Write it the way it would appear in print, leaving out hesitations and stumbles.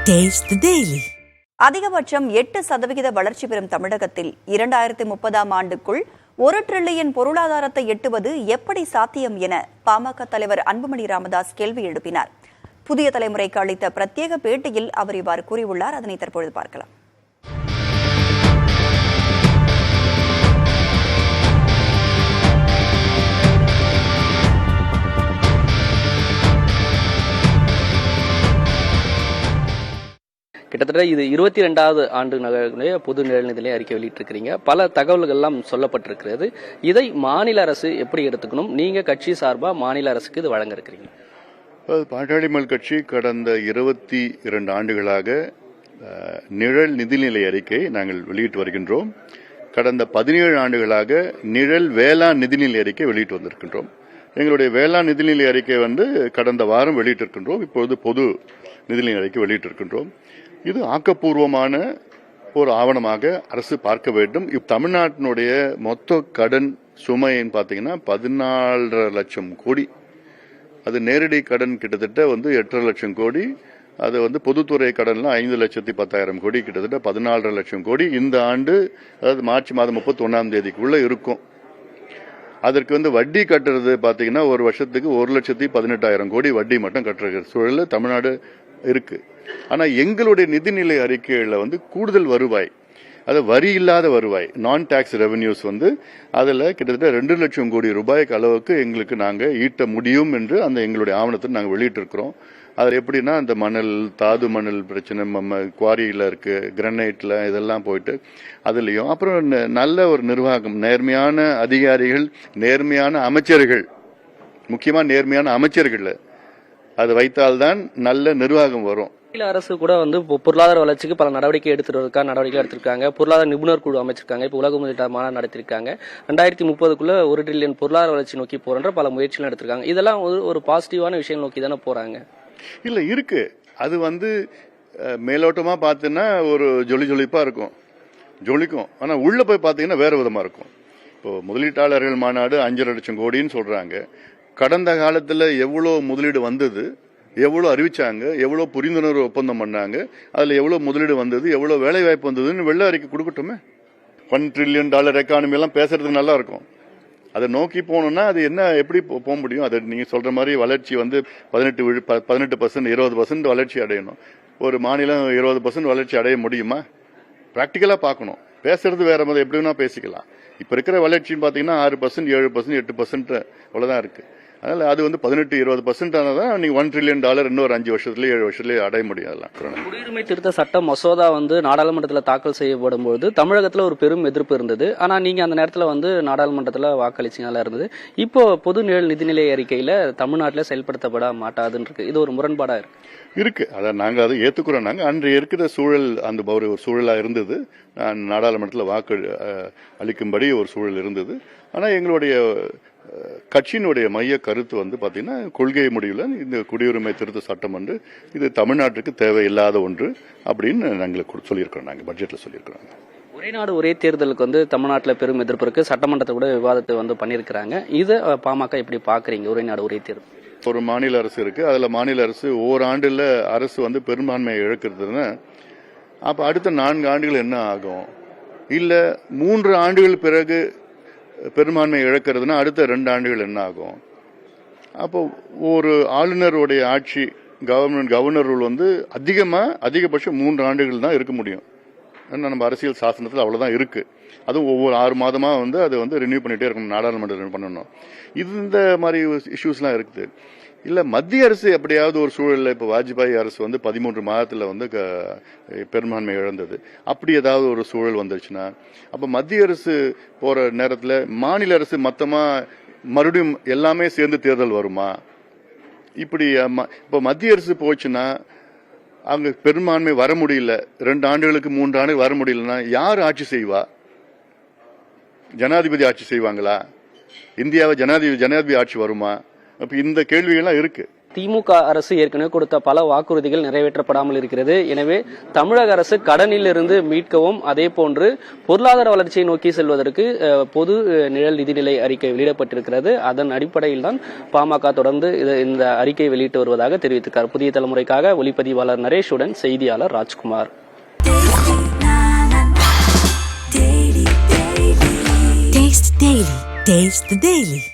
Taste the Daily. அதிகபட்சம் 8% வளர்ச்சி பெறும் தமிழகத்தில் 2030ஆம் ஆண்டுக்குள் 1 டிரில்லியன் பொருளாதாரத்தை எட்டுவது எப்படி சாத்தியம் என பாமக தலைவர் அன்புமணி ராமதாஸ் கேள்வி எழுப்பினார். புதிய தலைமுறைக்கு அளித்த பிரத்யேக பேட்டியில் அவர் இவ்வாறு கூறியுள்ளார். அதனை தற்பொழுது பார்க்கலாம். கிட்டத்தட்ட இது 22வது ஆண்டு நகருடைய பொது நிலைநிலை அறிக்கை வெளியிட்டிருக்கிறீங்க. பல தகவல்கள் எல்லாம் சொல்லப்பட்டிருக்கிறது. இதை மாநில அரசு எப்படி எடுத்துக்கணும்? நீங்க கட்சி சார்பா மாநில அரசுக்கு இது வழங்க இருக்கிறீங்க. பாட்டாளி மக்கள் கட்சி கடந்த 22 ஆண்டுகளாக நிழல் நிதிநிலை அறிக்கை நாங்கள் வெளியிட்டு வருகின்றோம். கடந்த 17 ஆண்டுகளாக நிழல் வேளாண் நிதிநிலை அறிக்கை வெளியிட்டு வந்திருக்கின்றோம். எங்களுடைய வேளாண் நிதிநிலை அறிக்கை கடந்த வாரம் வெளியிட்டிருக்கின்றோம். இப்பொழுது பொது நிதிநிலை அறிக்கை வெளியிட்டிருக்கின்றோம். இது ஆக்கப்பூர்வமான ஒரு ஆவணமாக அரசு பார்க்க வேண்டும். தமிழ்நாட்டினுடைய மொத்த கடன் சுமைன்னு பார்த்தீங்கன்னா 14.5 லட்சம் கோடி. அது நேரடி கடன் கிட்டத்தட்ட 8.5 லட்சம் கோடி. அது பொதுத்துறை கடன்ல 5,10,000 கோடி, கிட்டத்தட்ட 14.5 லட்சம் கோடி இந்த ஆண்டு, அதாவது மார்ச் மாதம் 31ஆம் தேதிக்குள்ள இருக்கும். அதற்கு வட்டி கட்டுறது பாத்தீங்கன்னா ஒரு வருஷத்துக்கு 1,18,000 கோடி வட்டி மட்டும் கட்டுற சூழல்ல தமிழ்நாடு இருக்கு. ஆனா எங்களுடைய நிதிநிலை அறிக்கையில கூடுதல் வருவாய், அது வரி இல்லாத வருவாய், நான் டாக்ஸ் ரெவென்யூஸ் அதுல கிட்டத்தட்ட 2 லட்சம் கோடி ரூபாய்க்கு அளவுக்கு எங்களுக்கு நாங்க ஈட்ட முடியும் என்று அந்த எங்களுடைய ஆவணத்தை நாங்க வெளியிட்டு இருக்கிறோம். அது எப்படின்னா அந்த மணல், தாது மணல் பிரச்சனை, குவாரியில இருக்கு, கிரனைட்ல இதெல்லாம் போயிட்டு அதுலயும் அப்புறம் நல்ல ஒரு நிர்வாகம், நேர்மையான அதிகாரிகள், நேர்மையான அமைச்சர்கள், முக்கியமா நேர்மையான அமைச்சர்கள் அது வைத்தால்தான் நல்ல நிர்வாகம் வரும். மாநில அரசு கூட பொருளாதார வளர்ச்சிக்கு பல நடவடிக்கை எடுத்திருக்காங்க. பொருளாதார நிபுணர் குழு அமைச்சிருக்காங்க. இப்ப உலக முதலீட்டு மாநாடு நடத்திருக்காங்க. 2030க்குள்ள 1 டிரில்லியன் பொருளாதார வளர்ச்சி நோக்கி போற பல முயற்சிகள் எடுத்திருக்காங்க. இதெல்லாம் ஒரு பாசிட்டிவான விஷயம் நோக்கி தானே போறாங்க. இல்ல இருக்கு, அது மேலோட்டமா பார்த்தீங்கன்னா ஒரு ஜொலிப்பா இருக்கும், ஜொலிக்கும். ஆனா உள்ள போய் பாத்தீங்கன்னா வேற விதமா இருக்கும். இப்போ முதலீட்டாளர்கள் மாநாடு 5.5 லட்சம் கோடின்னு சொல்றாங்க. கடந்த காலத்துல எவ்வளவு முதலீடு வந்தது, எவ்வளவு அறிவிச்சாங்க, எவ்வளவு புரிந்துணர்வு ஒப்பந்தம் பண்ணாங்க, அதுல எவ்வளவு முதலீடு வந்தது, எவ்வளவு வேலை வாய்ப்பு வந்ததுன்னு வெள்ள அறிக்கை கொடுக்கட்டுமே. $1 trillion எக்கானமி எல்லாம் பேசுறதுக்கு நல்லா இருக்கும். அதை நோக்கி போகணும்னா அது என்ன, எப்படி போக முடியும்? அது நீங்க சொல்ற மாதிரி வளர்ச்சி 18%, 20% வளர்ச்சி அடையணும். ஒரு மாநிலம் 20% வளர்ச்சி அடைய முடியுமா? பிராக்டிக்கலா பார்க்கணும். பேசுறது வேற மாதிரி எப்படி வேணா பேசிக்கலாம். இப்ப இருக்கிற வளர்ச்சின்னு பாத்தீங்கன்னா 6%, 7%, 8% அவ்வளவுதான் இருக்கு. அதனால அது 18-20% ஆனதான் நீங்க $1 trillion இன்னொரு 5 வருஷத்துலயே 7 வருஷத்துலயே அடைய முடியும். அதெல்லாம் குடியுரிமை திருத்த சட்ட மசோதா நாடாளுமன்றத்தில் தாக்கல் செய்யப்படும் போது தமிழகத்துல ஒரு பெரும் எதிர்ப்பு இருந்தது. ஆனா நீங்க அந்த நேரத்துல நாடாளுமன்றத்துல வாக்களிச்சீங்களா இருந்தது. இப்போ பொது நிதிநிலை அறிக்கையில தமிழ்நாட்டில செயல்படுத்தப்பட மாட்டாதுன்னு இருக்கு. இது ஒரு முரண்பாடா இருக்கு. அதான் நாங்க அதை ஏத்துக்கிறோம். நாங்க அன்று இருக்கிற சூழல் அந்த ஒரு சூழலா இருந்தது. நாடாளுமன்றத்தில் வாக்கு அளிக்கும்படி ஒரு சூழல் இருந்தது. ஆனா எங்களுடைய கட்சியினுடைய மைய கருத்து பாத்தீங்கன்னா கொள்கை முடிவுல இந்த குடியுரிமை திருத்த சட்டம் இது தமிழ்நாட்டுக்கு தேவையில்லாத ஒன்று அப்படின்னு நாங்கள் சொல்லியிருக்கிறோம். நாங்கள் பட்ஜெட்ல சொல்லியிருக்கிறோம். ஒரே நாடு ஒரே தேர்தலுக்கு தமிழ்நாட்டில் பெரும் எதிர்ப்பு இருக்கு. சட்டமன்றத்தை கூட விவாதத்தை பண்ணியிருக்கிறாங்க. இதை பாமக எப்படி பாக்குறீங்க? ஒரே நாடு ஒரே தேர்தல் ஒரு மாநில அரசு இருக்கு. அதுல மாநில அரசு ஒவ்வொரு ஆண்டுல அரசு பெரும்பான்மையை இழக்கிறதுன்னா அப்ப அடுத்த 4 ஆண்டுகள் என்ன ஆகும்? இல்ல 3 ஆண்டுகள் பிறகு பெரும்பான்மை இழக்கிறதுனா அடுத்த 2 ஆண்டுகள் என்ன ஆகும்? அப்போ ஒரு ஆளுநருடைய ஆட்சி, கவர்னர் ரூல் அதிகபட்சம் 3 ஆண்டுகள் தான் இருக்க முடியும். நம்ம அரசியல் சாசனத்தில் அவ்வளவுதான் இருக்கு. அதுவும் ஒவ்வொரு 6 மாதமா அது ரினியூ பண்ணிட்டே இருக்கணும், நாடாளுமன்றம் பண்ணணும். இந்த மாதிரி இஷ்யூஸ்லாம் இருக்குது. இல்ல மத்திய அரசு எப்படியாவது ஒரு சூழல்ல, இப்ப வாஜ்பாய் அரசு 13 மாதத்துல பெரும்பான்மை இழந்தது, அப்படி ஏதாவது ஒரு சூழல் வந்துருச்சுன்னா அப்ப மத்திய அரசு போற நேரத்துல மாநில அரசு மொத்தமா மறுபடியும் எல்லாமே சேர்ந்து தேர்தல் வருமா? இப்படி இப்ப மத்திய அரசு போச்சுன்னா அங்க பெரும்பான்மை வர முடியல, 2 ஆண்டுகளுக்கு 3 ஆண்டுகள் வர முடியலன்னா யார் ஆட்சி செய்வா? ஜனாதிபதி ஆட்சி செய்வாங்களா? இந்தியாவை ஜனாதிபதி ஆட்சி வருமா? அப்ப இந்த கேள்விகள்லாம் இருக்கு. திமுக அரசு ஏற்கனவே கொடுத்த பல வாக்குறுதிகள் நிறைவேற்றப்படாமல் இருக்கிறது. எனவே தமிழக அரசு கடனில் இருந்து மீட்கவும், அதே போன்று பொருளாதார வளர்ச்சியை நோக்கி செல்வதற்கு பொது நிழல் நிதிநிலை அறிக்கை வெளியிடப்பட்டிருக்கிறது. அதன் அடிப்படையில் தான் பாமக தொடர்ந்து இந்த அறிக்கை வெளியிட்டு வருவதாக தெரிவித்திருக்கிறார். புதிய தலைமுறைக்காக ஒளிப்பதிவாளர் நரேஷுடன் செய்தியாளர் ராஜ்குமார். Taste the Daily.